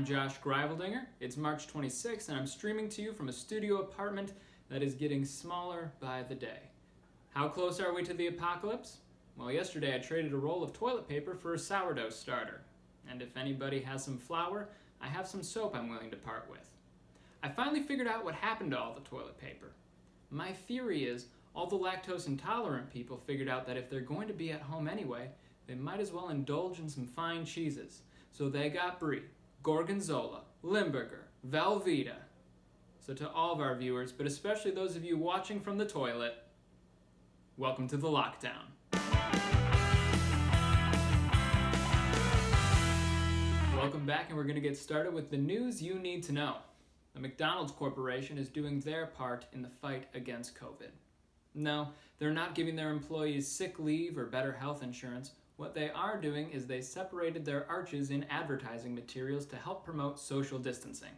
I'm Josh Greiveldinger. It's March 26th, and I'm streaming to you from a studio apartment that is getting smaller by the day. How close are we to the apocalypse? Well, yesterday I traded a roll of toilet paper for a sourdough starter. And if anybody has some flour, I have some soap I'm willing to part with. I finally figured out what happened to all the toilet paper. My theory is all the lactose intolerant people figured out that if they're going to be at home anyway, they might as well indulge in some fine cheeses. So they got Brie, Gorgonzola, Limburger, Velveeta. So to all of our viewers, but especially those of you watching from the toilet, welcome to the lockdown. Welcome back, and we're going to get started with the news you need to know. The McDonald's Corporation is doing their part in the fight against COVID. No, they're not giving their employees sick leave or better health insurance. What they are doing is they separated their arches in advertising materials to help promote social distancing.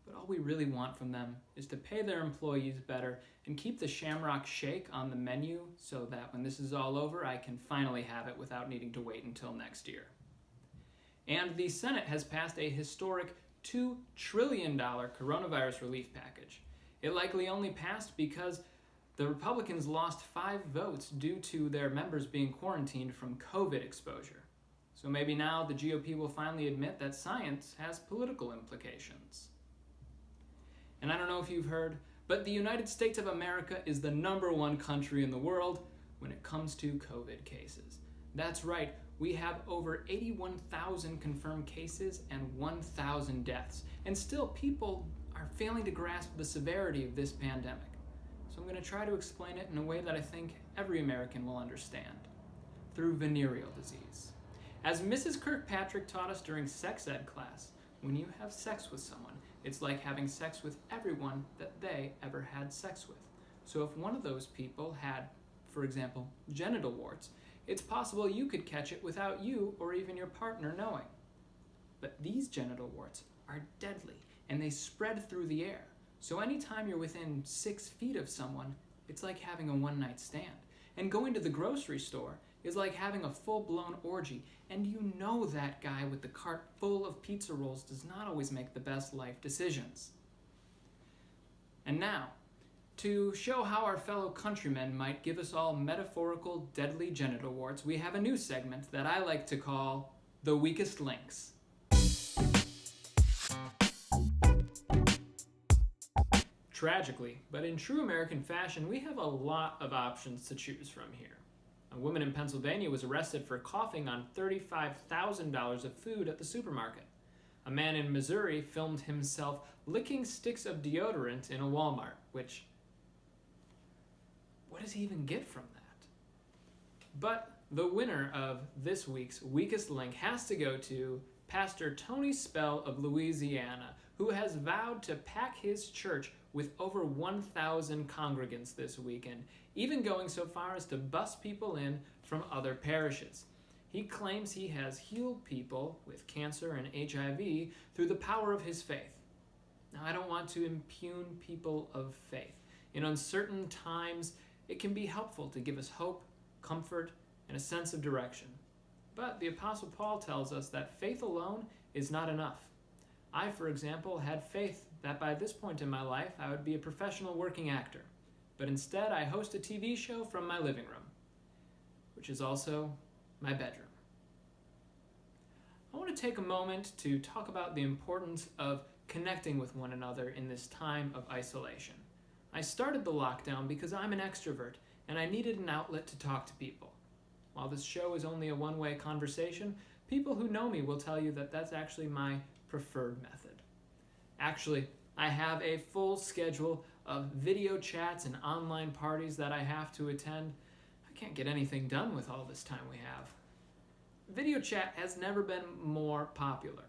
But all we really want from them is to pay their employees better and keep the Shamrock Shake on the menu so that when this is all over, I can finally have it without needing to wait until next year. And the Senate has passed a historic $2 trillion coronavirus relief package. It likely only passed because the Republicans lost 5 votes due to their members being quarantined from COVID exposure. So maybe now the GOP will finally admit that science has political implications. And I don't know if you've heard, but the United States of America is the #1 country in the world when it comes to COVID cases. That's right, we have over 81,000 confirmed cases and 1,000 deaths. And still, people are failing to grasp the severity of this pandemic. So I'm going to try to explain it in a way that I think every American will understand. Through venereal disease. As Mrs. Kirkpatrick taught us during sex ed class, when you have sex with someone, it's like having sex with everyone that they ever had sex with. So if one of those people had, for example, genital warts, it's possible you could catch it without you or even your partner knowing. But these genital warts are deadly, and they spread through the air. So anytime you're within 6 feet of someone, it's like having a one-night stand. And going to the grocery store is like having a full-blown orgy. And you know that guy with the cart full of pizza rolls does not always make the best life decisions. And now, to show how our fellow countrymen might give us all metaphorical deadly genital warts, we have a new segment that I like to call The Weakest Links. Tragically, but in true American fashion, we have a lot of options to choose from here. A woman in Pennsylvania was arrested for coughing on $35,000 of food at the supermarket. A man in Missouri filmed himself licking sticks of deodorant in a Walmart, which, what does he even get from that? But the winner of this week's Weakest Link has to go to Pastor Tony Spell of Louisiana, who has vowed to pack his church with over 1,000 congregants this weekend, even going so far as to bus people in from other parishes. He claims he has healed people with cancer and HIV through the power of his faith. Now, I don't want to impugn people of faith. In uncertain times, it can be helpful to give us hope, comfort, and a sense of direction. But the Apostle Paul tells us that faith alone is not enough. I, for example, had faith that by this point in my life I would be a professional working actor, but instead I host a TV show from my living room, which is also my bedroom. I want to take a moment to talk about the importance of connecting with one another in this time of isolation. I started the lockdown because I'm an extrovert and I needed an outlet to talk to people. While this show is only a one-way conversation, people who know me will tell you that that's actually my preferred method. Actually, I have a full schedule of video chats and online parties that I have to attend. I can't get anything done with all this time we have. Video chat has never been more popular.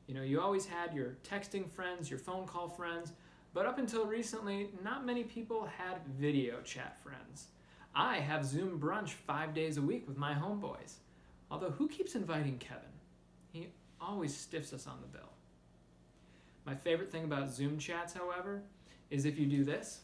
You always had your texting friends, your phone call friends, but up until recently, not many people had video chat friends. I have Zoom brunch 5 days a week with my homeboys. Although who keeps inviting Kevin? He always stiffs us on the bill. My favorite thing about Zoom chats, however, is if you do this,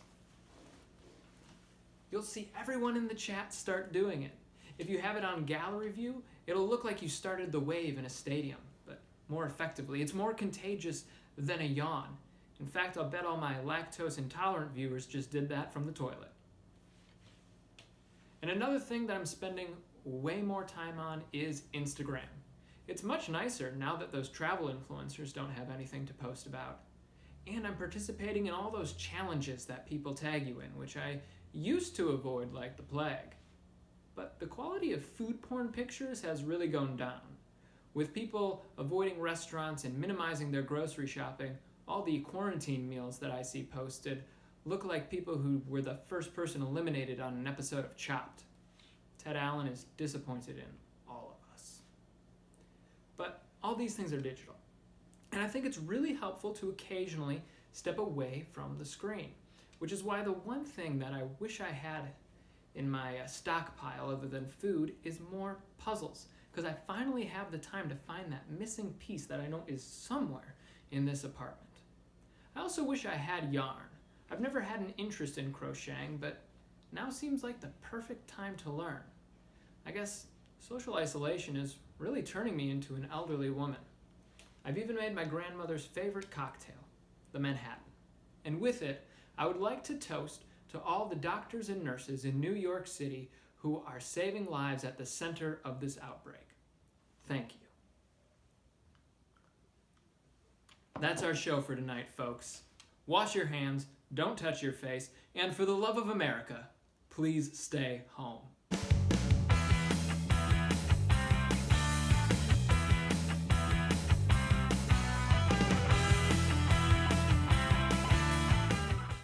you'll see everyone in the chat start doing it. If you have it on gallery view, it'll look like you started the wave in a stadium. But more effectively. It's more contagious than a yawn. In fact, I'll bet all my lactose intolerant viewers just did that from the toilet. And another thing that I'm spending way more time on is Instagram. It's much nicer now that those travel influencers don't have anything to post about. And I'm participating in all those challenges that people tag you in, which I used to avoid like the plague. But the quality of food porn pictures has really gone down. With people avoiding restaurants and minimizing their grocery shopping, all the quarantine meals that I see posted look like people who were the first person eliminated on an episode of Chopped. Ted Allen is disappointed in all of us. But all these things are digital. And I think it's really helpful to occasionally step away from the screen, which is why the one thing that I wish I had in my stockpile other than food is more puzzles, because I finally have the time to find that missing piece that I know is somewhere in this apartment. I also wish I had yarn. I've never had an interest in crocheting, but now seems like the perfect time to learn. I guess social isolation is really turning me into an elderly woman. I've even made my grandmother's favorite cocktail, the Manhattan. And with it, I would like to toast to all the doctors and nurses in New York City who are saving lives at the center of this outbreak. Thank you. That's our show for tonight, folks. Wash your hands, don't touch your face, and for the love of America, please stay home.